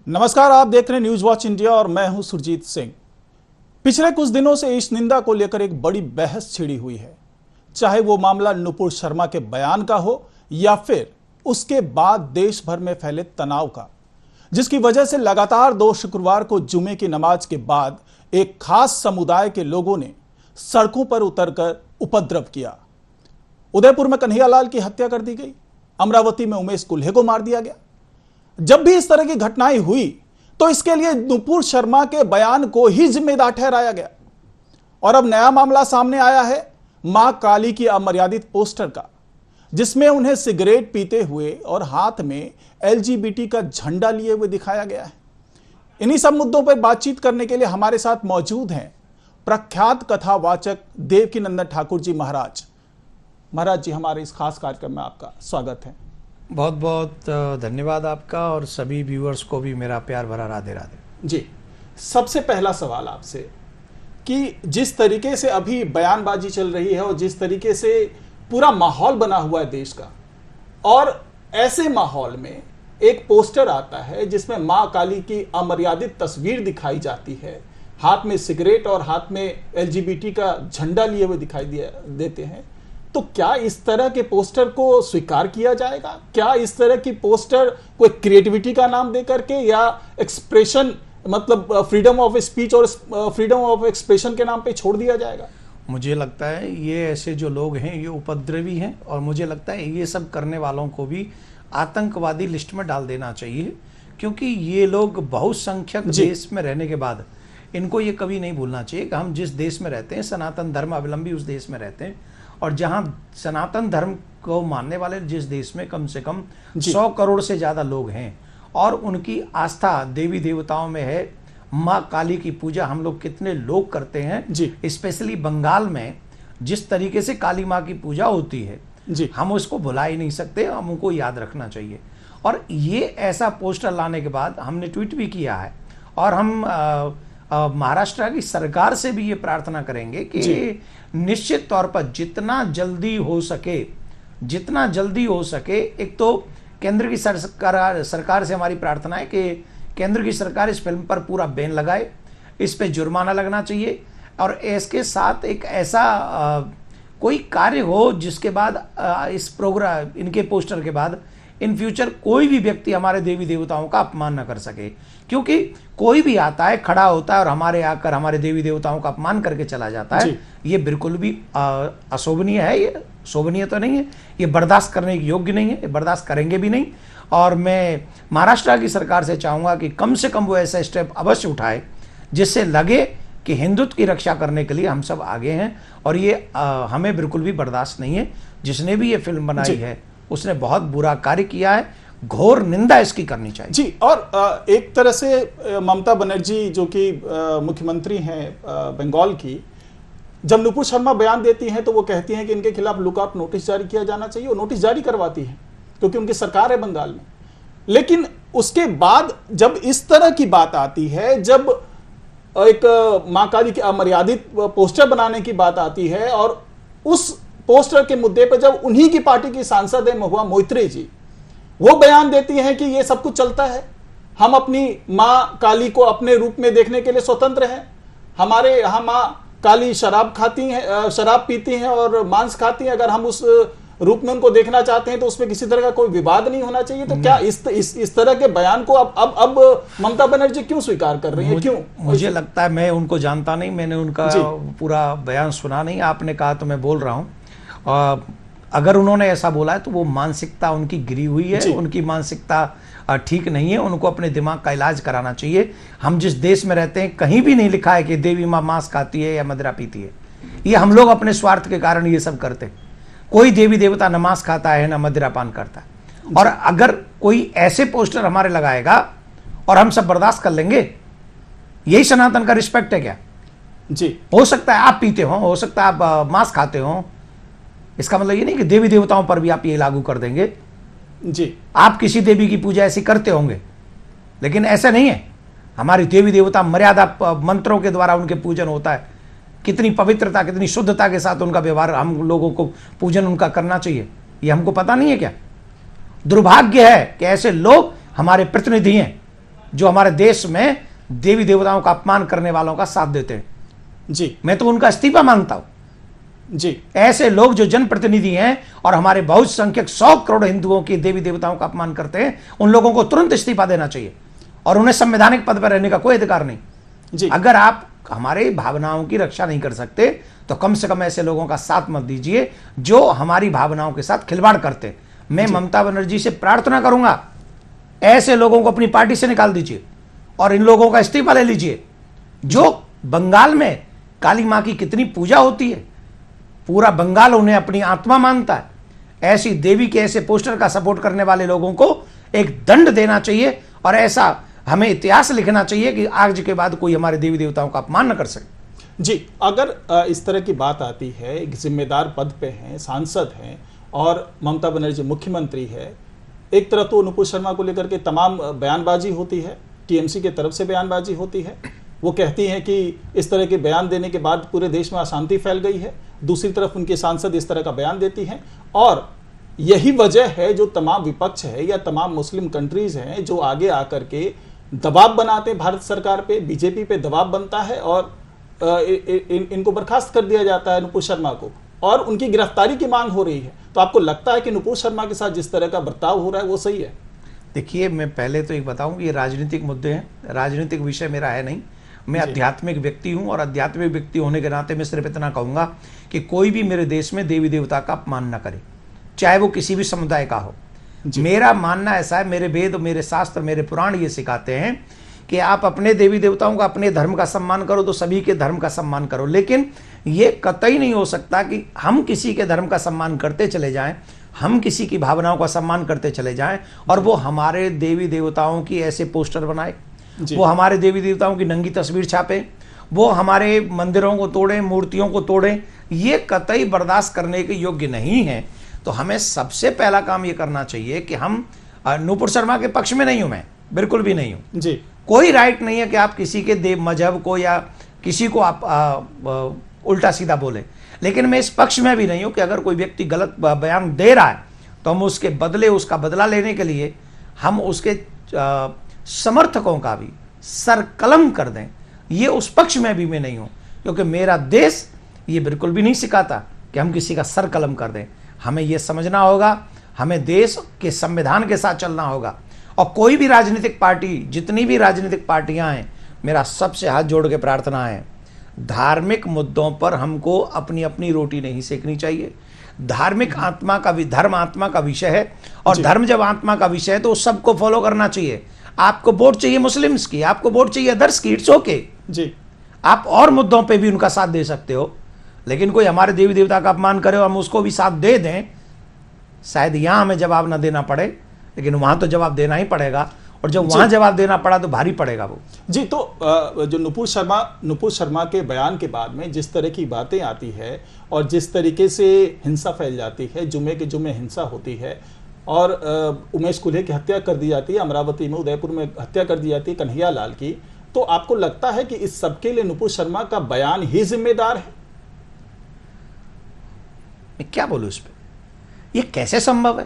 नमस्कार, आप देख रहे हैं न्यूज वॉच इंडिया और मैं हूं सुरजीत सिंह। पिछले कुछ दिनों से इस निंदा को लेकर एक बड़ी बहस छिड़ी हुई है, चाहे वो मामला नुपुर शर्मा के बयान का हो या फिर उसके बाद देश भर में फैले तनाव का, जिसकी वजह से लगातार 2 शुक्रवार को जुमे की नमाज के बाद एक खास समुदाय के लोगों ने सड़कों पर उतरकर उपद्रव किया। उदयपुर में कन्हैयालाल की हत्या कर दी गई, अमरावती में उमेश कुल्हे को मार दिया गया। जब भी इस तरह की घटनाएं हुई तो इसके लिए नुपुर शर्मा के बयान को ही जिम्मेदार ठहराया गया। और अब नया मामला सामने आया है मां काली की अमर्यादित पोस्टर का, जिसमें उन्हें सिगरेट पीते हुए और हाथ में एलजीबीटी का झंडा लिए हुए दिखाया गया है। इन्हीं सब मुद्दों पर बातचीत करने के लिए हमारे साथ मौजूद हैं प्रख्यात कथावाचक देवकीनंदन ठाकुर जी। महाराज जी, हमारे इस खास कार्यक्रम में आपका स्वागत है। बहुत बहुत धन्यवाद आपका, और सभी व्यूअर्स को भी मेरा प्यार भरा राधे राधे। जी, सबसे पहला सवाल आपसे कि जिस तरीके से अभी बयानबाजी चल रही है और जिस तरीके से पूरा माहौल बना हुआ है देश का, और ऐसे माहौल में एक पोस्टर आता है जिसमें मां काली की अमर्यादित तस्वीर दिखाई जाती है, हाथ में सिगरेट और हाथ में एलजीबीटी का झंडा लिए हुए दिखाई देते हैं, तो क्या इस तरह के पोस्टर को स्वीकार किया जाएगा? क्या इस तरह की पोस्टर कोई क्रिएटिविटी का नाम दे करके या एक्सप्रेशन, मतलब फ्रीडम ऑफ स्पीच और फ्रीडम ऑफ एक्सप्रेशन के नाम पे छोड़ दिया जाएगा? मुझे लगता है ये ऐसे जो लोग हैं ये उपद्रवी हैं, और मुझे लगता है ये सब करने वालों को भी आतंकवादी लिस्ट में डाल देना चाहिए, क्योंकि ये लोग बहुसंख्यक देश में रहने के बाद इनको ये कभी नहीं भूलना चाहिए कि हम जिस देश में रहते हैं, सनातन धर्म अवलंबी उस देश में रहते हैं, और जहां सनातन धर्म को मानने वाले जिस देश में कम से कम 100 करोड़ से ज़्यादा लोग हैं, और उनकी आस्था देवी देवताओं में है। माँ काली की पूजा हम लोग कितने लोग करते हैं, स्पेशली बंगाल में जिस तरीके से काली माँ की पूजा होती है, हम उसको भुला ही नहीं सकते, हम उनको याद रखना चाहिए। और ये ऐसा पोस्टर लाने के बाद हमने ट्वीट भी किया है, और हम महाराष्ट्र की सरकार से भी ये प्रार्थना करेंगे कि निश्चित तौर पर जितना जल्दी हो सके, एक तो केंद्र की सरकार से हमारी प्रार्थना है कि केंद्र की सरकार इस फिल्म पर पूरा बैन लगाए, इस पे जुर्माना लगना चाहिए, और इसके साथ एक ऐसा कोई कार्य हो जिसके बाद इस प्रोग्राम, इनके पोस्टर के बाद इन फ्यूचर कोई भी व्यक्ति हमारे देवी देवताओं का अपमान न कर सके। क्योंकि कोई भी आता है, खड़ा होता है और हमारे आकर हमारे देवी देवताओं का अपमान करके चला जाता है, ये बिल्कुल भी अशोभनीय है। ये शोभनीय तो नहीं है, ये बर्दाश्त करने की योग्य नहीं है, ये बर्दाश्त करेंगे भी नहीं। और मैं महाराष्ट्र की सरकार से चाहूँगा कि कम से कम वो ऐसा स्टेप अवश्य उठाए जिससे लगे कि हिंदुत्व की रक्षा करने के लिए हम सब आगे हैं, और ये हमें बिल्कुल भी बर्दाश्त नहीं है। जिसने भी ये फिल्म बनाई है उसने बहुत बुरा कार्य किया है, घोर निंदा इसकी करनी चाहिए। जी, और एक तरह से ममता बनर्जी जो कि मुख्यमंत्री हैं बंगाल की, जब नुपुर शर्मा बयान देती हैं तो वो कहती हैं कि इनके खिलाफ लुकआउट नोटिस जारी किया जाना चाहिए, और नोटिस जारी करवाती हैं क्योंकि उनकी सरकार है बंगाल में। लेकिन उसके बाद जब इस तरह की बात आती है, जब एक मां काली की अमर्यादित पोस्टर बनाने की बात आती है, और उस पोस्टर के मुद्दे पर जब उन्हीं की पार्टी की सांसद है महुआ मोइत्रे जी, वो बयान देती हैं कि ये सब कुछ चलता है, हम अपनी मां काली को अपने रूप में देखने के लिए स्वतंत्र हैं, हमारे यहाँ मां काली शराब पीती हैं और मांस खाती हैं, अगर हम उस रूप में उनको देखना चाहते हैं तो उसमें किसी तरह का कोई विवाद नहीं होना चाहिए। तो क्या इस तरह के बयान को अब ममता बनर्जी क्यों स्वीकार कर रही है? क्यों? मुझे लगता है, मैं उनको जानता नहीं, मैंने उनका पूरा बयान सुना नहीं, आपने कहा तो मैं बोल रहा हूँ। अगर उन्होंने ऐसा बोला है तो वो मानसिकता उनकी गिरी हुई है, उनकी मानसिकता ठीक नहीं है, उनको अपने दिमाग का इलाज कराना चाहिए। हम जिस देश में रहते हैं कहीं भी नहीं लिखा है कि देवी माँ मांस खाती है या मदिरा पीती है। ये हम लोग अपने स्वार्थ के कारण ये सब करते। कोई देवी देवता न मांस खाता है न मदिरा पान करता है। और अगर कोई ऐसे पोस्टर हमारे लगाएगा और हम सब बर्दाश्त कर लेंगे, यही सनातन का रिस्पेक्ट है क्या? जी, हो सकता है आप पीते हो सकता है आप मांस खाते हो, इसका मतलब ये नहीं कि देवी देवताओं पर भी आप ये लागू कर देंगे। जी, आप किसी देवी की पूजा ऐसी करते होंगे, लेकिन ऐसा नहीं है। हमारी देवी देवता मर्यादा मंत्रों के द्वारा उनके पूजन होता है, कितनी पवित्रता, कितनी शुद्धता के साथ उनका व्यवहार, हम लोगों को पूजन उनका करना चाहिए। ये हमको पता नहीं है क्या? दुर्भाग्य है कि ऐसे लोग हमारे प्रतिनिधि हैं, जो हमारे देश में देवी देवताओं का अपमान करने वालों का साथ देते हैं। जी मैं तो उनका इस्तीफा मांगता हूं। जी ऐसे लोग जो जनप्रतिनिधि हैं और हमारे बहुसंख्यक 100 करोड़ हिंदुओं के देवी देवताओं का अपमान करते हैं, उन लोगों को तुरंत इस्तीफा देना चाहिए और उन्हें संवैधानिक पद पर रहने का कोई अधिकार नहीं। जी अगर आप हमारे भावनाओं की रक्षा नहीं कर सकते तो कम से कम ऐसे लोगों का साथ मत दीजिए जो हमारी भावनाओं के साथ खिलवाड़ करते हैं। मैं ममता बनर्जी से प्रार्थना करूंगा, ऐसे लोगों को अपनी पार्टी से निकाल दीजिए और इन लोगों का इस्तीफा ले लीजिए। जो बंगाल में काली मां की कितनी पूजा होती है, पूरा बंगाल उन्हें अपनी आत्मा मानता है, ऐसी देवी के ऐसे पोस्टर का सपोर्ट करने वाले लोगों को एक दंड देना चाहिए और ऐसा हमें इतिहास लिखना चाहिए कि आज के बाद कोई हमारे देवी देवताओं का अपमान न कर सके। जी, अगर इस तरह की बात आती है, एक जिम्मेदार पद पे हैं, सांसद हैं और ममता बनर्जी मुख्यमंत्री है, एक तरफ तो नुपुर शर्मा को लेकर के तमाम बयानबाजी होती है, टीएमसी की तरफ से बयानबाजी होती है, वो कहती हैं कि इस तरह के बयान देने के बाद पूरे देश में अशांति फैल गई है। दूसरी तरफ उनके सांसद इस तरह का बयान देती हैं और यही वजह है जो तमाम विपक्ष है या तमाम मुस्लिम कंट्रीज हैं जो आगे आकर के दबाव बनाते हैं भारत सरकार पे, बीजेपी पे दबाव बनता है और इनको बर्खास्त कर दिया जाता है नुपुर शर्मा को और उनकी गिरफ्तारी की मांग हो रही है। तो आपको लगता है कि नुपुर शर्मा के साथ जिस तरह का बर्ताव हो रहा है वो सही है? देखिए, मैं पहले तो एक बताऊं कि ये राजनीतिक मुद्दे हैं, राजनीतिक विषय मेरा है नहीं। मैं आध्यात्मिक व्यक्ति हूं और आध्यात्मिक व्यक्ति होने के नाते मैं सिर्फ इतना कहूंगा कि कोई भी मेरे देश में देवी देवता का अपमान न करे, चाहे वो किसी भी समुदाय का हो। मेरा मानना ऐसा है, मेरे वेद, मेरे शास्त्र, मेरे पुराण ये सिखाते हैं कि आप अपने देवी देवताओं का, अपने धर्म का सम्मान करो तो सभी के धर्म का सम्मान करो, लेकिन ये कतई नहीं हो सकता कि हम किसी के धर्म का सम्मान करते चले जाएं, हम किसी की भावनाओं का सम्मान करते चले जाएं और वो हमारे देवी देवताओं की ऐसे पोस्टर बनाए, वो हमारे देवी देवताओं की नंगी तस्वीर छापे, वो हमारे मंदिरों को तोड़ें, मूर्तियों को तोड़ें। ये कतई बर्दाश्त करने के योग्य नहीं है। तो हमें सबसे पहला काम ये करना चाहिए कि हम, नुपुर शर्मा के पक्ष में नहीं हूं, मैं बिल्कुल भी नहीं हूं जी। कोई राइट नहीं है कि आप किसी के देव मजहब को या किसी को आप उल्टा सीधा बोले, लेकिन मैं इस पक्ष में भी नहीं हूं कि अगर कोई व्यक्ति गलत बयान दे रहा है तो हम उसके बदले, उसका बदला लेने के लिए हम उसके समर्थकों का भी सर कलम कर दें। ये उस पक्ष में भी मैं नहीं हूं, क्योंकि मेरा देश ये बिल्कुल भी नहीं सिखाता कि हम किसी का सर कलम कर दें। हमें यह समझना होगा, हमें देश के संविधान के साथ चलना होगा और कोई भी राजनीतिक पार्टी, जितनी भी राजनीतिक पार्टियां हैं, मेरा सबसे हाथ जोड़ के प्रार्थना है, धार्मिक मुद्दों पर हमको अपनी अपनी रोटी नहीं सेकनी चाहिए। धार्मिक आत्मा का, धर्म आत्मा का विषय है और धर्म जब आत्मा का विषय है तो सबको फॉलो करना चाहिए। आपको वोट चाहिए मुस्लिम्स की, आपको वोट चाहिए अदर्स की, इट्स ओके जी। आप और मुद्दों पे भी उनका साथ दे सकते हो, लेकिन कोई हमारे देवी देवता का अपमान करे और हम उसको भी साथ दे दें, शायद यहां हमें जवाब ना देना पड़े, लेकिन वहां तो जवाब देना ही पड़ेगा और जब वहां जवाब देना पड़ा तो भारी पड़ेगा वो। जी, तो जो नुपुर शर्मा के बयान के बाद में जिस तरह की बातें आती है और जिस तरीके से हिंसा फैल जाती है, जुमे के जुमे हिंसा होती है और उमेश कुल्हे की हत्या कर दी जाती है, अमरावती में, उदयपुर में हत्या कर दी जाती है कन्हैया लाल की, तो आपको लगता है कि इस सबके लिए नुपुर शर्मा का बयान ही जिम्मेदार है? मैं क्या बोलूं इस पे? ये कैसे संभव है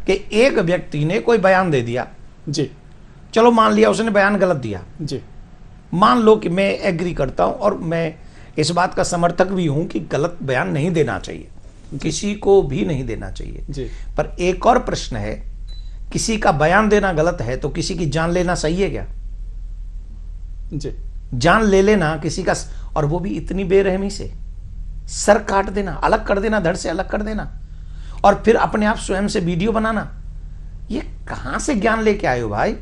कि एक व्यक्ति ने कोई बयान दे दिया, जी, चलो मान लिया उसने बयान गलत दिया, जी, मान लो कि मैं एग्री करता हूं और मैं इस बात का समर्थक भी हूं कि गलत बयान नहीं देना चाहिए, किसी को भी नहीं देना चाहिए जी। पर एक और प्रश्न है, किसी का बयान देना गलत है तो किसी की जान लेना सही है क्या? जी, जान ले लेना किसी का, और वो भी इतनी बेरहमी से, सर काट देना, अलग कर देना, धड़ से अलग कर देना और फिर अपने आप स्वयं से वीडियो बनाना, ये कहां से ज्ञान लेके आए हो भाई?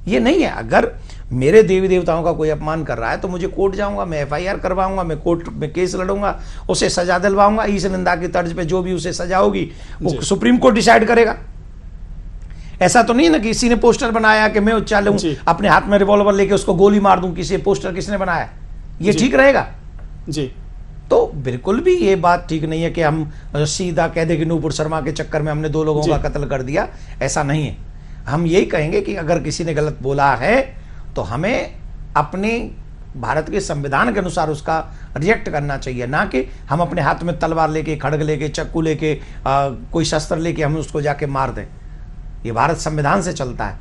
ये नहीं है। अगर मेरे देवी देवताओं का कोई अपमान कर रहा है तो मुझे कोर्ट जाऊंगा, मैं एफआईआर करवाऊंगा, मैं कोर्ट में केस लड़ूंगा, उसे सजा दिलवाऊंगा, ईश निंदा की तर्ज पे जो भी उसे सजा होगी वो सुप्रीम कोर्ट डिसाइड करेगा। ऐसा तो नहीं ना कि किसी ने पोस्टर बनाया कि मैं उच्चालूं, अपने हाथ में रिवॉल्वर लेके उसको गोली मार दूं, किसी पोस्टर किसने बनाया, ये ठीक रहेगा? जी। तो बिल्कुल भी ये बात ठीक नहीं है कि हम सीधा कह दें कि नुपुर शर्मा के चक्कर में हमने 2 लोगों का कत्ल कर दिया, ऐसा नहीं है। हम यही कहेंगे कि अगर किसी ने गलत बोला है तो हमें अपने भारत के संविधान के अनुसार उसका रिएक्ट करना चाहिए, ना कि हम अपने हाथ में तलवार लेके, खड़ग लेके, चक्कू लेके, कोई शस्त्र लेके हम उसको जाके मार दें। ये भारत संविधान से चलता है,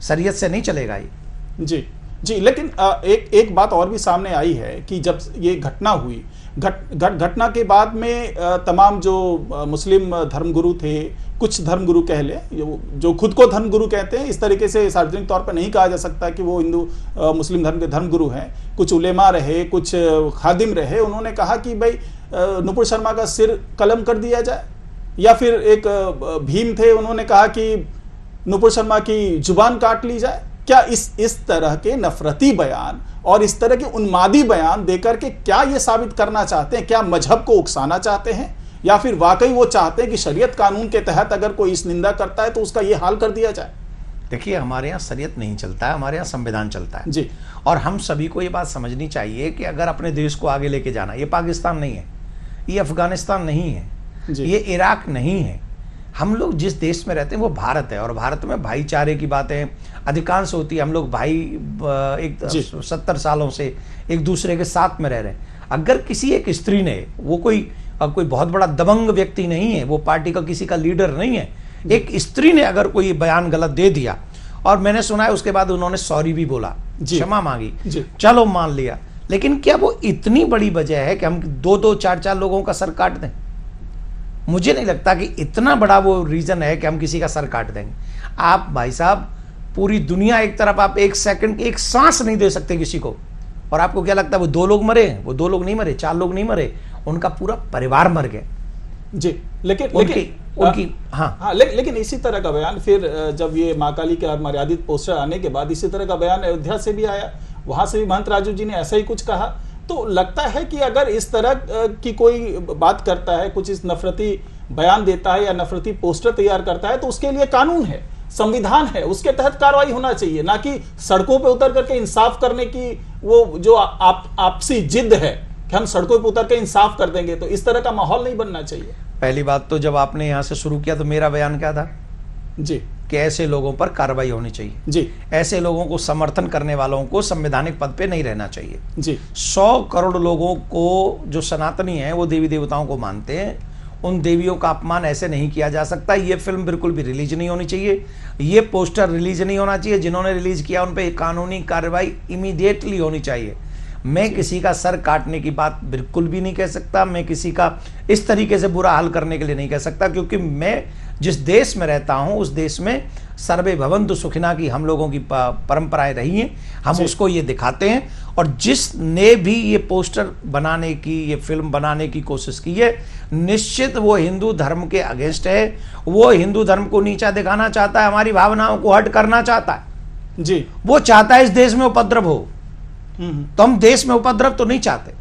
शरीयत से नहीं चलेगा ये। जी जी, लेकिन एक बात और भी सामने आई है कि जब ये घटना हुई, घटना के बाद में तमाम जो मुस्लिम धर्मगुरु थे, कुछ धर्मगुरु कह ले, जो खुद को धर्मगुरु कहते हैं, इस तरीके से सार्वजनिक तौर पर नहीं कहा जा सकता कि वो हिंदू मुस्लिम धर्म के धर्मगुरु हैं, कुछ उलेमा रहे, कुछ खादिम रहे, उन्होंने कहा कि भाई नुपुर शर्मा का सिर कलम कर दिया जाए। या फिर एक भीम थे, उन्होंने कहा कि नुपुर शर्मा की जुबान काट ली जाए। क्या इस तरह के नफरती बयान और इस तरह के उन्मादी बयान देकर के क्या ये साबित करना चाहते हैं? क्या मजहब को उकसाना चाहते हैं, या फिर वाकई वो चाहते हैं कि शरीयत कानून के तहत अगर कोई इस निंदा करता है तो उसका ये हाल कर दिया जाए? देखिए, हमारे यहाँ शरीयत नहीं चलता है, हमारे यहाँ संविधान चलता है जी। और हम सभी को ये बात समझनी चाहिए कि अगर अपने देश को आगे लेके जाना, ये पाकिस्तान नहीं है, ये अफगानिस्तान नहीं है, ये इराक नहीं है। हम लोग जिस देश में रहते हैं वो भारत है, और भारत में भाईचारे की बातें अधिकांश होती है। हम लोग भाई एक 70 सालों से एक दूसरे के साथ में रह रहे हैं। अगर किसी एक स्त्री ने, वो कोई बहुत बड़ा दबंग व्यक्ति नहीं है, वो पार्टी का किसी का लीडर नहीं है, एक स्त्री ने अगर कोई बयान गलत दे दिया, और मैंने सुना है उसके बाद उन्होंने सॉरी भी बोला, क्षमा मांगी, चलो मान लिया, लेकिन क्या वो इतनी बड़ी वजह है कि हम 2-2, 4-4 लोगों का सर काट दें? मुझे नहीं लगता कि इतना बड़ा वो रीजन है कि हम किसी का सर काट देंगे। आप भाई साहब, पूरी दुनिया एक तरफ, आप एक सेकंड एक सांस नहीं दे सकते किसी को, और आपको क्या लगता है वो 2 लोग मरे? वो 2 लोग नहीं मरे, 4 लोग नहीं मरे, उनका पूरा परिवार मर गया। जी, लेकिन इसी तरह का बयान फिर जब ये मां काली के मर्यादित पोस्टर आने के बाद इसी तरह का बयान अयोध्या से भी आया, वहां से भी महंत राजू जी ने ऐसा ही कुछ कहा। तो लगता है कि अगर इस तरह की कोई बात करता है, कुछ इस नफरती बयान देता है या नफरती पोस्टर तैयार करता है, तो उसके लिए कानून है, संविधान है, उसके तहत कार्रवाई होना चाहिए, ना कि सड़कों पे उतर करके इंसाफ करने की वो जो आपसी जिद है कि हम सड़कों पे उतर के इंसाफ कर देंगे। तो इस तरह का माहौल नहीं बनना चाहिए। पहली बात तो जब आपने यहां से शुरू किया तो मेरा बयान क्या था जी, कि ऐसे लोगों पर कार्रवाई होनी चाहिए जी, ऐसे लोगों को समर्थन करने वालों को संवैधानिक पद पे नहीं रहना चाहिए जी। 100 करोड़ लोगों को जो सनातनी हैं वो देवी देवताओं को मानते हैं, उन देवियों का अपमान ऐसे नहीं किया जा सकता। ये फिल्म बिल्कुल भी रिलीज नहीं होनी चाहिए, ये पोस्टर रिलीज नहीं होना चाहिए, जिन्होंने रिलीज किया उन पर कानूनी कार्रवाई इमीडिएटली होनी चाहिए। मैं किसी का सर काटने की बात बिल्कुल भी नहीं कह सकता, मैं किसी का इस तरीके से बुरा हाल करने के लिए नहीं कह सकता, क्योंकि मैं जिस देश में रहता हूं उस देश में सर्वे भवन्तु सुखिना की हम लोगों की परंपराएं रही हैं, हम उसको ये दिखाते हैं। और जिसने भी ये पोस्टर बनाने की, ये फिल्म बनाने की कोशिश की है, निश्चित वो हिंदू धर्म के अगेंस्ट है, वो हिंदू धर्म को नीचा दिखाना चाहता है, हमारी भावनाओं को हर्ट करना चाहता है जी। वो चाहता है इस देश में उपद्रव हो। तो हम देश में उपद्रव तो नहीं चाहते,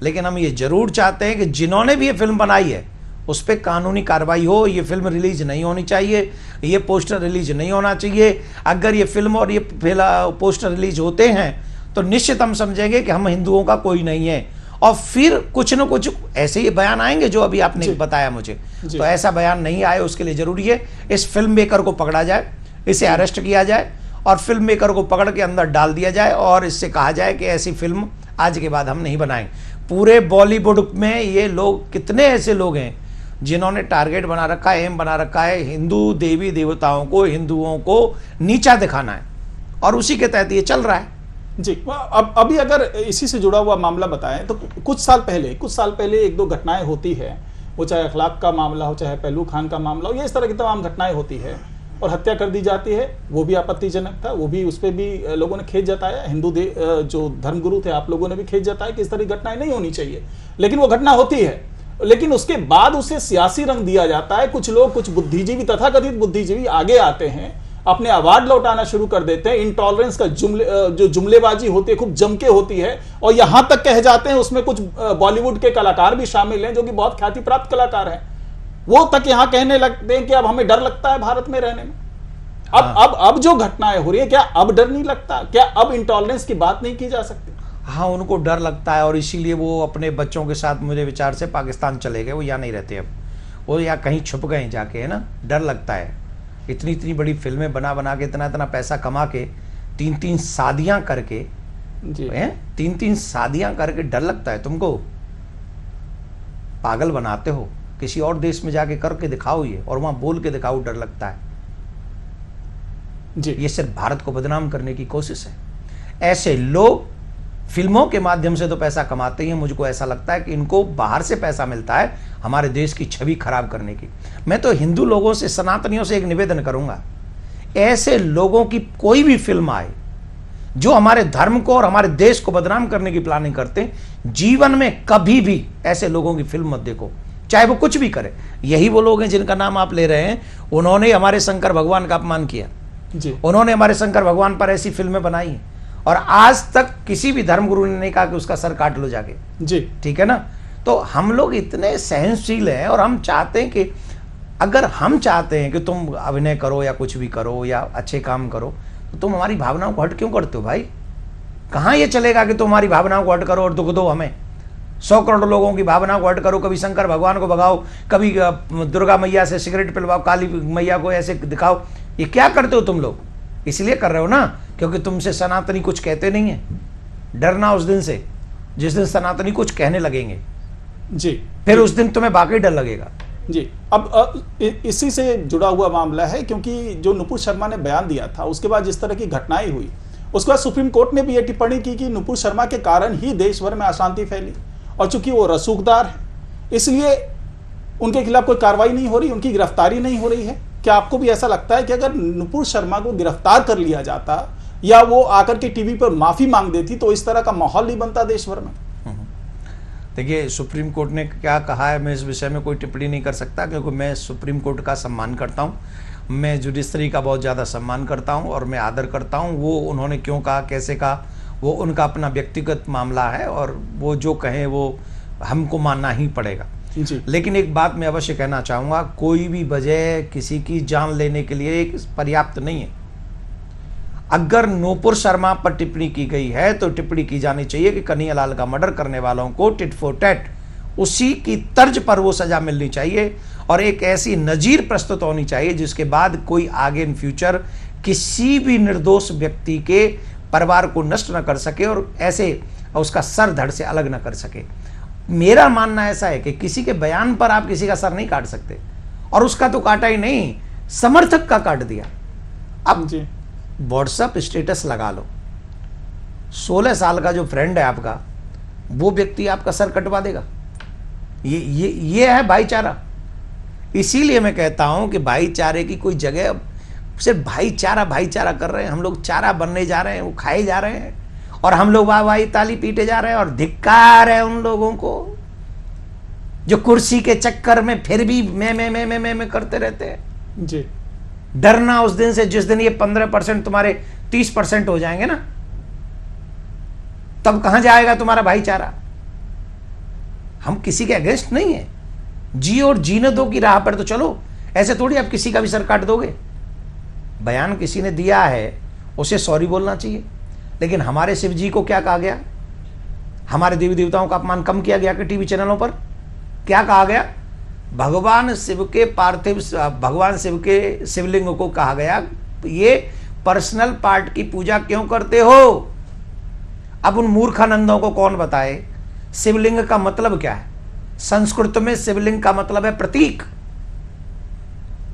लेकिन हम ये जरूर चाहते हैं कि जिन्होंने भी ये फिल्म बनाई है उस पर कानूनी कार्रवाई हो। ये फिल्म रिलीज नहीं होनी चाहिए, ये पोस्टर रिलीज नहीं होना चाहिए। अगर ये फिल्म और ये पोस्टर रिलीज होते हैं तो निश्चित हम समझेंगे कि हम हिंदुओं का कोई नहीं है, और फिर कुछ न कुछ ऐसे ही बयान आएंगे जो अभी आपने बताया मुझे। तो ऐसा बयान नहीं आए उसके लिए जरूरी है इस फिल्म मेकर को पकड़ा जाए, इसे अरेस्ट किया जाए और फिल्म मेकर को पकड़ के अंदर डाल दिया जाए, और इससे कहा जाए कि ऐसी फिल्म आज के बाद हम नहीं बनाएंगे। पूरे बॉलीवुड में ये लोग, कितने ऐसे लोग हैं जिन्होंने टारगेट बना रखा है, एम बना रखा है, हिंदू देवी देवताओं को, हिंदुओं को नीचा दिखाना है, और उसी के तहत ये चल रहा है जी। अब अभी अगर इसी से जुड़ा हुआ मामला बताएं तो कुछ साल पहले 1-2 घटनाएं होती है, वो चाहे अखलाक का मामला हो, चाहे पहलू खान का मामला हो, ये इस तरह की तमाम घटनाएं होती है और हत्या कर दी जाती है। वो भी आपत्तिजनक था, वो भी, उस पर भी लोगों ने खेद जताया, जो धर्मगुरु थे आप लोगों ने भी खेद जताया कि इस तरह की घटनाएं नहीं होनी चाहिए, लेकिन वो घटना होती है। लेकिन उसके बाद उसे सियासी रंग दिया जाता है। कुछ लोग, कुछ बुद्धिजीवी, तथाकथित बुद्धिजीवी आगे आते हैं, अपने अवार्ड लौटाना शुरू कर देते हैं। इंटॉलरेंस का जो जुमलेबाजी होती है खूब जम के होती है, और यहां तक कह जाते हैं उसमें कुछ बॉलीवुड के कलाकार भी शामिल हैं जो कि बहुत ख्याति प्राप्त कलाकार हैं, वो तक यहां कहने लगते हैं कि अब हमें डर लगता है भारत में रहने में। अब जो घटनाएं हो रही है, क्या अब डर नहीं लगता? क्या अब इंटॉलरेंस की बात नहीं की जा सकती? हाँ, उनको डर लगता है, और इसीलिए वो अपने बच्चों के साथ मुझे विचार से पाकिस्तान चले गए। वो यहाँ नहीं रहते अब, वो या कहीं छुप गए जाके, है ना। डर लगता है, इतनी बड़ी फिल्में बना के, इतना पैसा कमा के, 3 शादियां करके जी, 3 शादियां करके डर लगता है तुमको? पागल बनाते हो। किसी और देश में जाके करके दिखाओ ये, और वहां बोल के दिखाओ, डर लगता है। जी। ये सिर्फ भारत को बदनाम करने की कोशिश है। ऐसे लोग फिल्मों के माध्यम से तो पैसा कमाते ही हैं, मुझको ऐसा लगता है कि इनको बाहर से पैसा मिलता है हमारे देश की छवि खराब करने की। मैं तो हिंदू लोगों से, सनातनियों से एक निवेदन करूंगा, ऐसे लोगों की कोई भी फिल्म आए जो हमारे धर्म को और हमारे देश को बदनाम करने की प्लानिंग करते हैं, जीवन में कभी भी ऐसे लोगों की फिल्म मत देखो, चाहे वो कुछ भी करे। यही वो लोग हैं जिनका नाम आप ले रहे हैं, उन्होंने हमारे शंकर भगवान का अपमान किया जी। उन्होंने हमारे शंकर भगवान पर ऐसी फिल्में बनाई हैं और आज तक किसी भी धर्मगुरु ने नहीं कहा कि उसका सर काट लो जाके। जी। ठीक है ना। तो हम लोग इतने सहनशील हैं और हम चाहते हैं कि अगर हम चाहते हैं कि तुम अभिनय करो या कुछ भी करो या अच्छे काम करो, तो तुम हमारी भावनाओं को हट क्यों करते हो भाई? कहाँ ये चलेगा कि तुम हमारी भावनाओं को हट करो और दुख दो हमें? 100 करोड़ लोगों की भावनाओं को हट करो, कभी शंकर भगवान को भगाओ, कभी दुर्गा मैया से सिगरेट पिलवाओ, काली मैया को ऐसे दिखाओ। ये क्या करते हो तुम लोग? इसलिए कर रहे हो ना क्योंकि तुमसे सनातनी कुछ कहते नहीं है। डरना उस दिन से जिस दिन सनातनी कुछ कहने लगेंगे जी। फिर उस दिन तुम्हें वाकई डर लगेगा। जी। अब इसी से जुड़ा हुआ मामला है, क्योंकि जो नुपुर शर्मा ने बयान दिया था उसके बाद जिस तरह की घटनाएं हुई, उसके बाद सुप्रीम कोर्ट ने भी यह टिप्पणी की कि नुपुर शर्मा के कारण ही देश भर में अशांति फैली, और चूंकि वो रसूखदार है इसलिए उनके खिलाफ कोई कार्रवाई नहीं हो रही, उनकी गिरफ्तारी नहीं हो रही है। क्या आपको भी ऐसा लगता है कि अगर नुपुर शर्मा को गिरफ्तार कर लिया जाता या वो आकर के टीवी पर माफी मांग देती तो इस तरह का माहौल नहीं बनता देश भर में? देखिए, सुप्रीम कोर्ट ने क्या कहा है मैं इस विषय में कोई टिप्पणी नहीं कर सकता, क्योंकि मैं सुप्रीम कोर्ट का सम्मान करता हूँ, मैं जुडिशरी का बहुत ज़्यादा सम्मान करता हूँ और मैं आदर करता हूँ। वो उन्होंने क्यों कहा, कैसे कहा, वो उनका अपना व्यक्तिगत मामला है और वो जो कहें वो हमको मानना ही पड़ेगा जी। लेकिन एक बात मैं अवश्य कहना चाहूँगा, कोई भी वजह किसी की जान लेने के लिए पर्याप्त नहीं है। अगर नूपुर शर्मा पर टिप्पणी की गई है तो टिप्पणी की जानी चाहिए कि कन्हैयालाल का मर्डर करने वालों को टिट फॉर टैट उसी की तर्ज पर वो सजा मिलनी चाहिए और एक ऐसी नजीर प्रस्तुत होनी चाहिए जिसके बाद कोई आगे इन फ्यूचर किसी भी निर्दोष व्यक्ति के परिवार को नष्ट न कर सके और ऐसे उसका सर धड़ से अलग न कर सके। मेरा मानना ऐसा है कि किसी के बयान पर आप किसी का सर नहीं काट सकते, और उसका तो काटा ही नहीं, समर्थक का काट दिया। अब जी। व्हाट्सएप स्टेटस लगा लो, 16 साल का जो फ्रेंड है आपका, वो व्यक्ति आपका सर कटवा देगा। ये है भाईचारा। इसीलिए मैं कहता हूं कि भाईचारे की कोई जगह, सिर्फ भाईचारा भाईचारा कर रहे हैं हम लोग, चारा बनने जा रहे हैं, वो खाए जा रहे हैं और हम लोग वाह वाही ताली पीटे जा रहे हैं। और धिक्कार है उन लोगों को जो कुर्सी के चक्कर में फिर भी मैं करते रहते हैं। जी। डरना उस दिन से जिस दिन ये 15% तुम्हारे 30% हो जाएंगे ना, तब कहां जाएगा तुम्हारा भाईचारा। हम किसी के अगेंस्ट नहीं है, जी और जीने दो की राह पर तो चलो, ऐसे थोड़ी आप किसी का भी सर काट दोगे। बयान किसी ने दिया है उसे सॉरी बोलना चाहिए, लेकिन हमारे शिव जी को क्या कहा गया, हमारे देवी देवताओं का अपमान कम किया गया कि टीवी चैनलों पर क्या कहा गया, भगवान शिव के पार्थिव, भगवान शिव के शिवलिंग को कहा गया ये पर्सनल पार्ट की पूजा क्यों करते हो। अब उन मूर्खानंदों को कौन बताए शिवलिंग का मतलब क्या है। संस्कृत में शिवलिंग का मतलब है प्रतीक,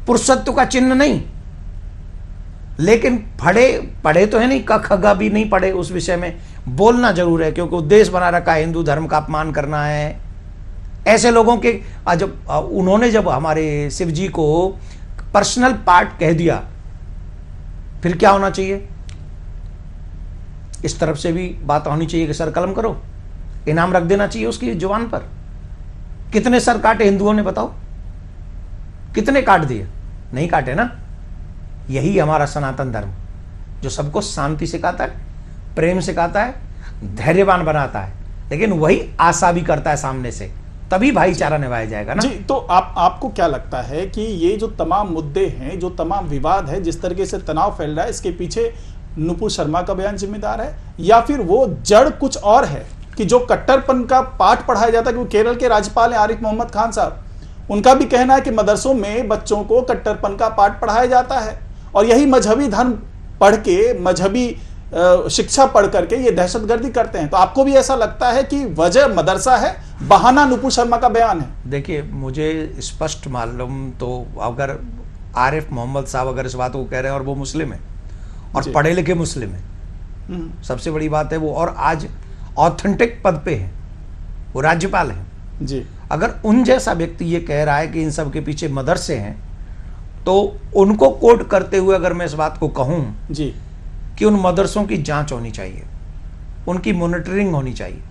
पुरुषत्व का चिन्ह नहीं। लेकिन पढ़े तो है नहीं, क ख ग भी नहीं पढ़े, उस विषय में बोलना जरूर है क्योंकि उद्देश्य बना रखा है हिंदू धर्म का अपमान करना है। ऐसे लोगों के उन्होंने जब हमारे शिव जी को पर्सनल पार्ट कह दिया, फिर क्या होना चाहिए, इस तरफ से भी बात होनी चाहिए कि सर कलम करो, इनाम रख देना चाहिए उसकी जुबान पर। कितने सर काटे हिंदुओं ने बताओ, कितने काट दिए, नहीं काटे ना। यही हमारा सनातन धर्म जो सबको शांति सिखाता है, प्रेम सिखाता है, धैर्यवान बनाता है, लेकिन वही आशा भी करता है सामने से, तभी भाईचारा निभाया जाएगा ना। जी। तो आपको क्या लगता है कि ये जो तमाम मुद्दे हैं, जो तमाम विवाद है, जिस तरीके से तनाव फैल रहा है, इसके पीछे नुपुर शर्मा का बयान जिम्मेदार है या फिर वो जड़ कुछ और है कि जो कट्टरपन का पाठ पढ़ाया जाता है? क्योंकि केरल के राज्यपाल हैं आरिफ मोहम्मद खान साहब, उनका भी कहना है कि मदरसों में बच्चों को कट्टरपन का पाठ पढ़ाया जाता है और यही मजहबी धर्म पढ़ के, मजहबी शिक्षा पढ़ करके ये दहशतगर्दी करते हैं। तो आपको भी ऐसा लगता है कि वजह मदरसा है, बहाना नुपुर शर्मा का बयान है? देखिए, मुझे स्पष्ट मालूम, तो अगर आरिफ मोहम्मद साहब अगर इस बात को कह रहे हैं और वो मुस्लिम है और जी। पढ़े लिखे मुस्लिम हैं, सबसे बड़ी बात है वो, और आज ऑथेंटिक पद पे है, वो राज्यपाल हैं। जी अगर उन जैसा व्यक्ति ये कह रहा है कि इन सब के पीछे मदरसे हैं, तो उनको कोट करते हुए अगर मैं इस बात को कहूं जी कि उन मदरसों की जांच होनी चाहिए, उनकी मॉनिटरिंग होनी चाहिए।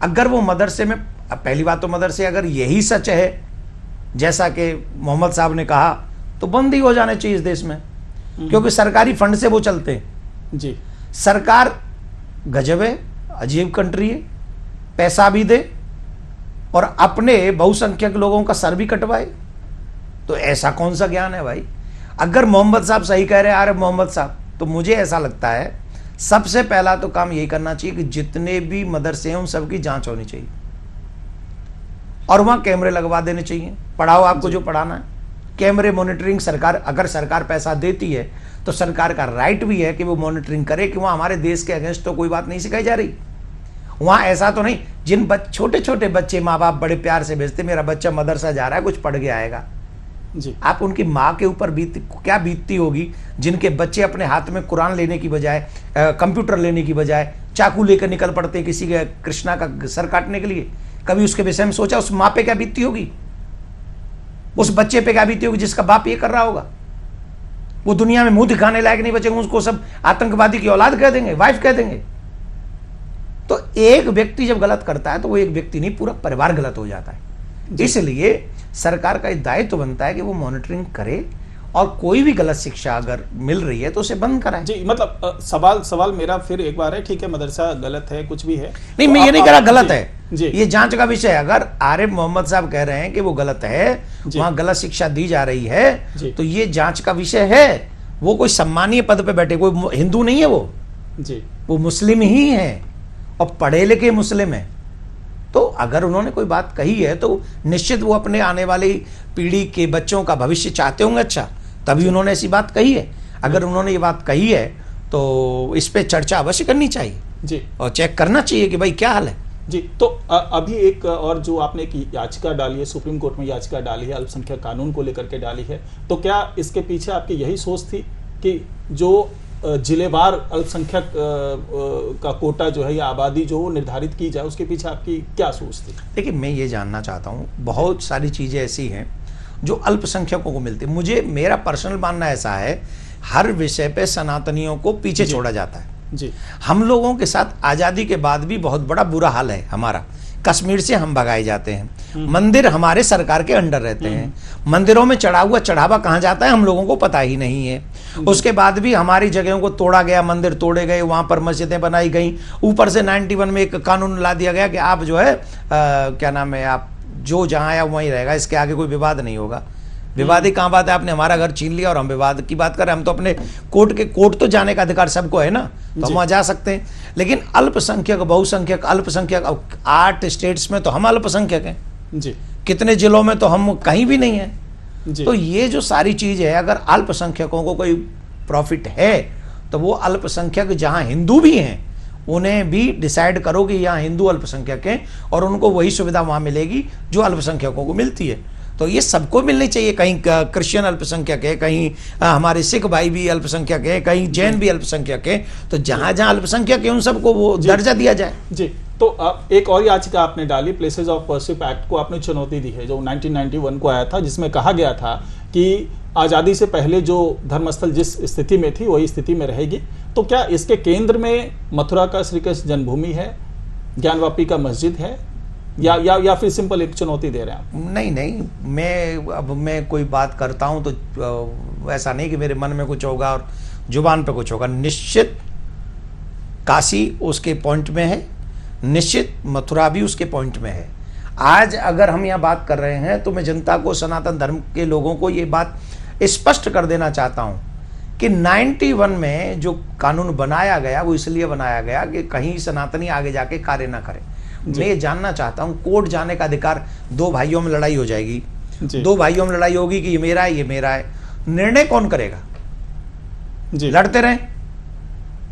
अगर वो मदरसे में, पहली बात तो मदरसे अगर यही सच है जैसा कि मोहम्मद साहब ने कहा, तो बंद ही हो जाने चाहिए इस देश में, क्योंकि सरकारी फंड से वो चलते हैं। जी सरकार गजब है, अजीब कंट्री है, पैसा भी दे और अपने बहुसंख्यक लोगों का सर भी कटवाए, तो ऐसा कौन सा ज्ञान है भाई? अगर मोहम्मद साहब सही कह रहे हैं, अरे मोहम्मद साहब, तो मुझे ऐसा लगता है सबसे पहला तो काम यही करना चाहिए कि जितने भी मदरसे हैं उन सब की जांच होनी चाहिए और वहां कैमरे लगवा देने चाहिए। पढ़ाओ आपको जो पढ़ाना है, कैमरे मॉनिटरिंग सरकार, अगर सरकार पैसा देती है तो सरकार का राइट भी है कि वो मॉनिटरिंग करे कि वहां हमारे देश के अगेंस्ट तो कोई बात नहीं सिखाई जा रही। वहां ऐसा तो नहीं, जिन छोटे छोटे बच्चे माँ बाप बड़े प्यार से भेजते, मेरा बच्चा मदरसा जा रहा है, कुछ पढ़ के आएगा। जी आप उनकी माँ के ऊपर क्या बीतती होगी जिनके बच्चे अपने हाथ में कुरान लेने की बजाय, कंप्यूटर लेने की बजाय चाकू लेकर निकल पड़ते हैं किसी के कृष्णा का सर काटने के लिए। कभी उसके विषय में सोचा उस माँ पे क्या बीतती होगी, उस बच्चे पे क्या बीतती होगी जिसका बाप ये कर रहा होगा? वो दुनिया में मुंह दिखाने लायक नहीं बचेंगे, उसको सब आतंकवादी की औलाद कह देंगे, वाइफ कह देंगे। तो एक व्यक्ति जब गलत करता है तो वो एक व्यक्ति नहीं, पूरा परिवार गलत हो जाता है। इसलिए सरकार का दायित्व बनता है कि वो मॉनिटरिंग करे और कोई भी गलत शिक्षा अगर मिल रही है तो उसे बंद कराए। जी मतलब सवाल मेरा फिर एक बार है, ठीक है मदरसा गलत है, कुछ भी है, नहीं, तो मैं ये नहीं कह रहा गलत है, जी ये जांच का विषय है। अगर आरिफ मोहम्मद साहब कह रहे हैं कि वो गलत है, वहां गलत शिक्षा दी जा रही है, तो ये जांच का विषय है। वो कोई सम्मानीय पद पे बैठे, कोई हिंदू नहीं है वो मुस्लिम ही है और पढ़े लिखे मुस्लिम है। तो अगर उन्होंने कोई बात कही है तो निश्चित वो अपने आने वाली पीढ़ी के बच्चों का भविष्य चाहते होंगे अच्छा, तभी उन्होंने ऐसी बात कही है। अगर उन्होंने ये बात कही है तो इस पे चर्चा अवश्य करनी चाहिए जी और चेक करना चाहिए कि भाई क्या हाल है। जी तो अभी एक और जो आपने एक याचिका डाली है, सुप्रीम कोर्ट में याचिका डाली है, अल्पसंख्यक कानून को लेकर के डाली है, तो क्या इसके पीछे आपकी यही सोच थी कि जो जिलेवार अल्पसंख्यक का कोटा जो है या आबादी जो निर्धारित की जाए, उसके पीछे आपकी क्या सोच थी? देखिए, मैं ये जानना चाहता हूँ, बहुत सारी चीज़ें ऐसी हैं जो अल्पसंख्यकों को मिलती है। मेरा पर्सनल मानना ऐसा है, हर विषय पे सनातनियों को पीछे छोड़ा जाता है। जी हम लोगों के साथ आज़ादी के बाद भी बहुत बड़ा बुरा हाल है हमारा। कश्मीर से हम भगाए जाते हैं, मंदिर हमारे सरकार के अंडर रहते हैं, मंदिरों में चढ़ा हुआ चढ़ावा कहाँ जाता है हम लोगों को पता ही नहीं है। उसके बाद भी हमारी जगहों को तोड़ा गया, मंदिर तोड़े गए, वहाँ पर मस्जिदें बनाई गई। ऊपर से 91 में एक कानून ला दिया गया कि आप जो है क्या नाम है, आप जो जहाँ आया वहीं रहेगा, इसके आगे कोई विवाद नहीं होगा। विवाद ही कहाँ बात है, आपने हमारा घर छीन लिया और हम विवाद की बात करें। हम तो अपने कोर्ट तो जाने का अधिकार सबको है ना, तो हम वहाँ जा सकते हैं। लेकिन अल्पसंख्यक, बहुसंख्यक, अल्पसंख्यक, 8 स्टेट्स में तो हम अल्पसंख्यक हैं जी, कितने जिलों में तो हम कहीं भी नहीं हैं। जी तो ये जो सारी चीज़ है, अगर अल्पसंख्यकों को कोई प्रॉफिट है तो वो अल्पसंख्यक जहाँ हिंदू भी हैं उन्हें भी डिसाइड करो कि यहाँ हिंदू अल्पसंख्यक हैं और उनको वही सुविधा वहाँ मिलेगी जो अल्पसंख्यकों को मिलती है। तो ये सबको मिलनी चाहिए। कहीं क्रिश्चियन अल्पसंख्यक है, कहीं हमारे सिख भाई भी अल्पसंख्यक है, कहीं जैन भी अल्पसंख्यक है। तो जहाँ जहाँ अल्पसंख्यक है उन सबको वो दर्जा दिया जाए। जी तो एक और याचिका आपने डाली, प्लेसेस ऑफ वर्शिप एक्ट को आपने चुनौती दी है, जो 1991 को आया था, जिसमें कहा गया था कि आज़ादी से पहले जो धर्मस्थल जिस स्थिति में थी वही स्थिति में रहेगी। तो क्या इसके केंद्र में मथुरा का श्री कृष्ण जन्मभूमि है, ज्ञानवापी का मस्जिद है, या फिर सिंपल एक चुनौती दे रहे हैं आप? नहीं, मैं कोई बात करता हूं तो ऐसा नहीं कि मेरे मन में कुछ होगा और जुबान पे कुछ होगा। निश्चित काशी उसके पॉइंट में है, निश्चित मथुरा भी उसके पॉइंट में है। आज अगर हम यहाँ बात कर रहे हैं तो मैं जनता को, सनातन धर्म के लोगों को ये बात स्पष्ट कर देना चाहता हूँ कि 91 में जो कानून बनाया गया वो इसलिए बनाया गया कि कहीं सनातनी आगे जाके कार्य ना करें। मैं ये जानना चाहता हूँ, कोर्ट जाने का अधिकार, 2 भाइयों में लड़ाई हो जाएगी, 2 भाइयों में लड़ाई होगी कि ये मेरा है, ये मेरा है, निर्णय कौन करेगा? लड़ते रहें,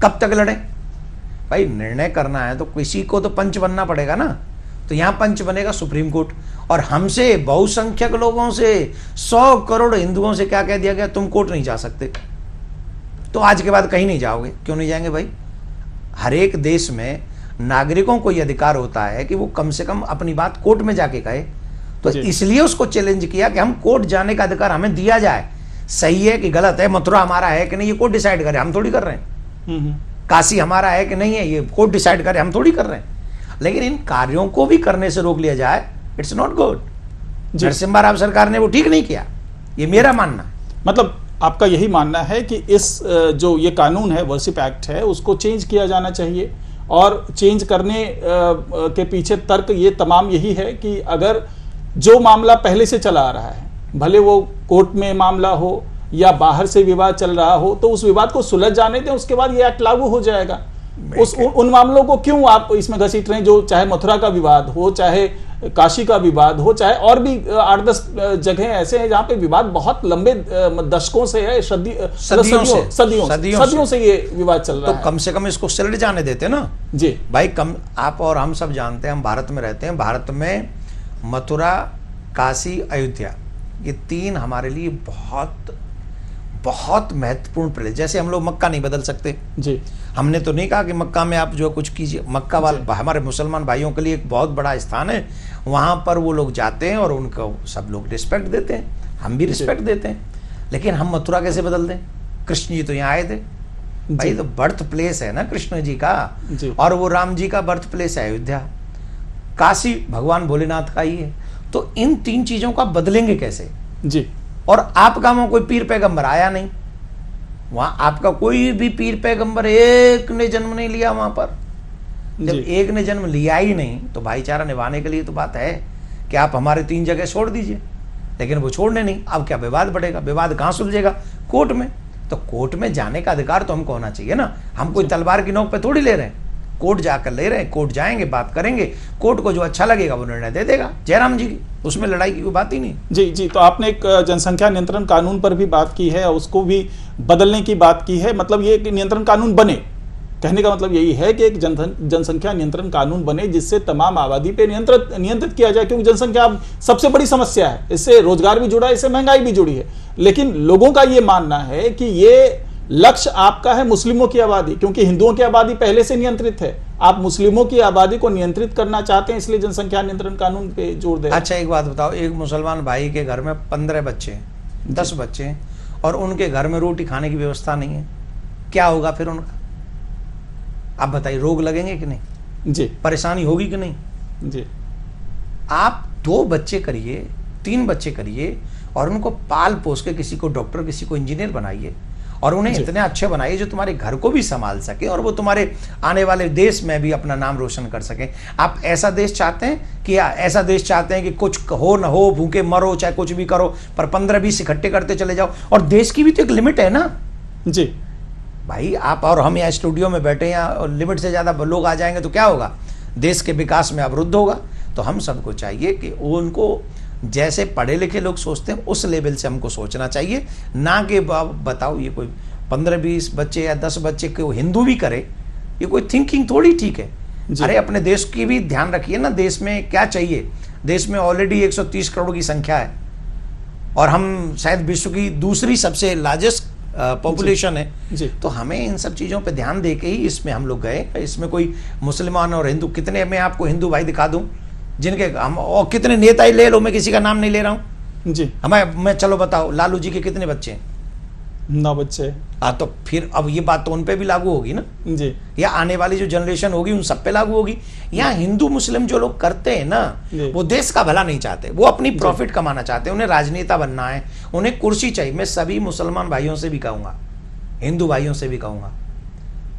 कब तक लड़ें? भाई निर्णय करना है तो किसी को तो पंच बनना पड़ेगा ना। तो यहाँ पंच बनेगा सुप्रीम कोर्ट। और हमसे, बहुसंख्यक लोगों से, 100 करोड़ हिंदुओं से क्या कह दिया गया, तुम कोर्ट नहीं जा सकते। तो आज के बाद कहीं नहीं जाओगे। क्यों नहीं जाएंगे भाई? हर एक देश में नागरिकों को यह अधिकार होता है कि वो कम से कम अपनी बात कोर्ट में जाके कहे। तो इसलिए उसको चैलेंज किया कि हम कोर्ट जाने का अधिकार हमें दिया जाए। सही है कि गलत है, मथुरा हमारा है कि नहीं, ये कोर्ट डिसाइड करे, हम थोड़ी कर रहे हैं। काशी हमारा है कि नहीं है, ये कोर्ट डिसाइड करे, हम थोड़ी कर रहे हैं। लेकिन इन कार्यों को भी करने से रोक लिया जाए, it's not good. Narasimha Rao सरकार ने वो ठीक नहीं किया, ये मेरा मानना। मतलब आपका यही मानना है कि इस जो ये कानून है, वर्शिप एक्ट है, उसको चेंज किया जाना चाहिए, और चेंज करने के पीछे तर्क ये तमाम यही है कि अगर जो मामला पहले से चला आ रहा है, भले वो कोर्ट में मामला हो या बाहर से विवाद चल रहा हो, तो उस विवाद को सुलझ जाने दें, उसके बाद ये एक्ट लागू हो जाएगा। उन मामलों को क्यों आप इसमें घसीट रहे हैं, जो चाहे मथुरा का विवाद हो, चाहे काशी का विवाद हो, चाहे और भी 8-10 जगह ऐसे हैं जहां पे विवाद बहुत लंबे दशकों से है, सदियों से ये विवाद चल रहा है। तो कम से कम इसको सुलझ जाने देते ना जी भाई। कम आप और हम सब जानते हैं, हम भारत में रहते हैं, भारत में मथुरा, काशी, अयोध्या, ये 3 हमारे लिए बहुत बहुत महत्वपूर्ण प्लेस। जैसे हम लोग मक्का नहीं बदल सकते जी, हमने तो नहीं कहा कि मक्का में आप जो कुछ कीजिए। मक्का वाले हमारे मुसलमान भाइयों के लिए एक बहुत बड़ा स्थान है, वहाँ पर वो लोग जाते हैं और उनको सब लोग रिस्पेक्ट देते हैं, हम भी रिस्पेक्ट देते हैं। लेकिन हम मथुरा कैसे बदल दें? कृष्ण जी तो यहाँ आए थे भाई, तो बर्थ प्लेस है ना कृष्ण जी का, और वो राम जी का बर्थ प्लेस है अयोध्या। काशी भगवान भोलेनाथ का ही है। तो इन 3 चीजों का बदलेंगे कैसे जी? और आपका वहां कोई पीर पैगंबर आया नहीं, वहां आपका कोई भी पीर पैगंबर एक ने जन्म नहीं लिया वहां पर। जब एक ने जन्म लिया ही नहीं, तो भाईचारा निभाने के लिए तो बात है कि आप हमारे 3 जगह छोड़ दीजिए। लेकिन वो छोड़ने नहीं। अब क्या विवाद बढ़ेगा? विवाद कहां सुलझेगा? कोर्ट में। तो कोर्ट में जाने का अधिकार तो हमको होना चाहिए ना। हम कोई तलवार की नोक पे थोड़ी ले रहे हैं, कोर्ट जाकर ले रहे हैं। कोर्ट जाएंगे, बात करेंगे, कोर्ट को जो अच्छा लगेगा वो निर्णय दे देगा। जयराम जी की उसमें लड़ाई की कोई बात ही नहीं। जी जी, तो आपने एक जनसंख्या नियंत्रण कानून पर भी बात की है, उसको भी बदलने की बात की है। मतलब ये कि नियंत्रण कानून बने, कहने का मतलब यही है कि एक जनसंख्या नियंत्रण कानून बने जिससे तमाम आबादी पे नियंत्रित किया जाए, क्योंकि जनसंख्या सबसे बड़ी समस्या है। इससे रोजगार भी जुड़ा है, इससे महंगाई भी जुड़ी है। लेकिन लोगों का ये मानना है कि ये लक्ष्य आपका है मुस्लिमों की आबादी, क्योंकि हिंदुओं की आबादी पहले से नियंत्रित है। आप मुस्लिमों की आबादी को नियंत्रित करना चाहते हैं, इसलिए जनसंख्या नियंत्रण कानून पे जोर दे। अच्छा एक बात बताओ, एक मुसलमान भाई के घर में 15 बच्चे हैं, 10 बच्चे हैं, और उनके घर में रोटी खाने की व्यवस्था नहीं है, क्या होगा फिर उनका? आप बताइए, रोग लगेंगे कि नहीं जी? परेशानी होगी कि नहीं जी? आप 2 बच्चे करिए, 3 बच्चे करिए, और उनको पाल पोस के किसी को डॉक्टर, किसी को इंजीनियर बनाइए, और उन्हें इतने अच्छे बनाइए जो तुम्हारे घर को भी संभाल सके और वो तुम्हारे आने वाले देश में भी अपना नाम रोशन कर सके। आप ऐसा देश चाहते हैं कि ऐसा देश चाहते हैं कि कुछ हो न हो, भूखे मरो, चाहे कुछ भी करो, पर 15-20 इकट्ठे करते चले जाओ? और देश की भी तो एक लिमिट है ना जी भाई। आप और हम यहाँ स्टूडियो में बैठे हैं और लिमिट से ज़्यादा लोग आ जाएंगे तो क्या होगा? देश के विकास में अवरुद्ध होगा। तो हम सबको चाहिए कि उनको जैसे पढ़े लिखे लोग सोचते हैं उस लेवल से हमको सोचना चाहिए, ना कि बताओ ये कोई 15-20 बच्चे या 10 बच्चे को हिंदू भी करे, ये कोई थिंकिंग थोड़ी ठीक है। अरे अपने देश की भी ध्यान रखिए ना, देश में क्या चाहिए? देश में ऑलरेडी 130 करोड़ की संख्या है, और हम शायद विश्व की दूसरी सबसे लार्जेस्ट पॉपुलेशन है जी। तो हमें इन सब चीज़ों पे ध्यान दे के ही इसमें हम लोग गए। इसमें कोई मुसलमान और हिंदू, कितने मैं आपको हिंदू भाई दिखा दूं जिनके हम, और कितने नेता ही ले लो, मैं किसी का नाम नहीं ले रहा हूं जी। मैं चलो बताओ, लालू जी के कितने बच्चे हैं? 9 बच्चे। तो फिर अब ये बात तो उन पे भी लागू होगी ना जी, या आने वाली जो जनरेशन होगी उन सब पे लागू होगी। यहाँ हिंदू मुस्लिम जो लोग करते हैं ना, वो देश का भला नहीं चाहते, वो अपनी प्रॉफिट कमाना चाहते हैं, उन्हें राजनेता बनना है, उन्हें कुर्सी चाहिए। मैं सभी मुसलमान भाइयों से भी कहूँगा, हिंदू भाइयों से भी कहूँगा,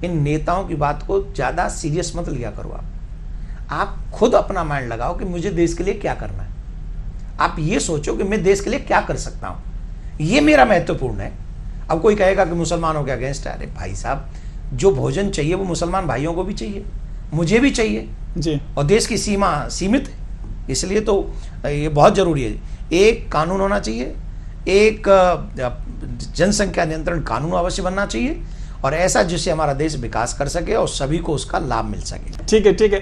इन नेताओं की बात को ज़्यादा सीरियस मत लिया करो। आप खुद अपना माइंड लगाओ कि मुझे देश के लिए क्या करना है। आप ये सोचो कि मैं देश के लिए क्या कर सकता हूँ, ये मेरा महत्वपूर्ण है। अब कोई कहेगा कि मुसलमानों के अगेंस्ट है। अरे भाई साहब, जो भोजन चाहिए वो मुसलमान भाइयों को भी चाहिए, मुझे भी चाहिए जी। और देश की सीमा सीमित है, इसलिए तो ये बहुत ज़रूरी है। एक कानून होना चाहिए, एक जनसंख्या नियंत्रण कानून अवश्य बनना चाहिए, और ऐसा जिससे हमारा देश विकास कर सके और सभी को उसका लाभ मिल सके। ठीक है, ठीक है।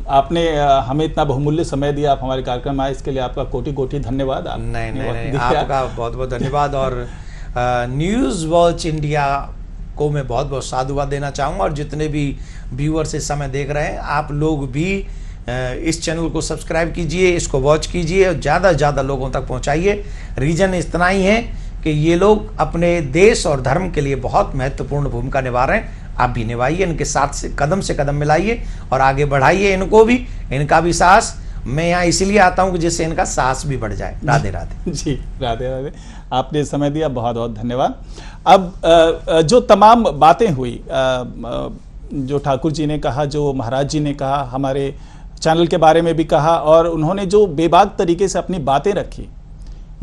आपने हमें इतना बहुमूल्य समय दिया, आप हमारे कार्यक्रम आए, इसके लिए आपका कोटि कोटि धन्यवाद। नहीं, आपका बहुत बहुत धन्यवाद। और न्यूज़ वॉच इंडिया को मैं बहुत बहुत साधुवाद देना चाहूँगा, और जितने भी व्यूअर्स इस समय देख रहे हैं, आप लोग भी इस चैनल को सब्सक्राइब कीजिए, इसको वॉच कीजिए और ज़्यादा से ज़्यादा लोगों तक पहुँचाइए। रीज़न इतना ही है कि ये लोग अपने देश और धर्म के लिए बहुत महत्वपूर्ण भूमिका निभा रहे हैं। आप भी निभाइए, इनके साथ से कदम मिलाइए और आगे बढ़ाइए इनको भी, इनका भी साहस। मैं यहाँ इसीलिए आता हूँ कि जिससे इनका साहस भी बढ़ जाए। राधे राधे। जी, राधे राधे। आपने समय दिया, बहुत बहुत धन्यवाद। अब जो तमाम बातें हुई, जो ठाकुर जी ने कहा, जो महाराज जी ने कहा, हमारे चैनल के बारे में भी कहा, और उन्होंने जो बेबाक तरीके से अपनी बातें रखी,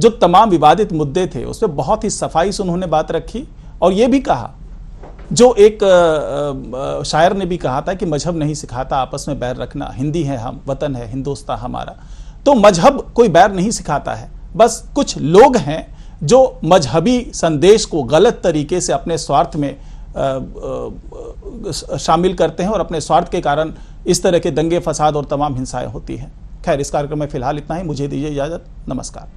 जो तमाम विवादित मुद्दे थे उस पर बहुत ही सफाई से उन्होंने बात रखी। और ये भी कहा, जो एक शायर ने भी कहा था कि मजहब नहीं सिखाता आपस में बैर रखना, हिंदी है हम, वतन है हिंदुस्तान हमारा। तो मजहब कोई बैर नहीं सिखाता है, बस कुछ लोग हैं जो मजहबी संदेश को गलत तरीके से अपने स्वार्थ में शामिल करते हैं, और अपने स्वार्थ के कारण इस तरह के दंगे फसाद और तमाम हिंसाएं होती हैं। खैर, इस कार्यक्रम में फिलहाल इतना ही। मुझे दीजिए इजाजत। नमस्कार।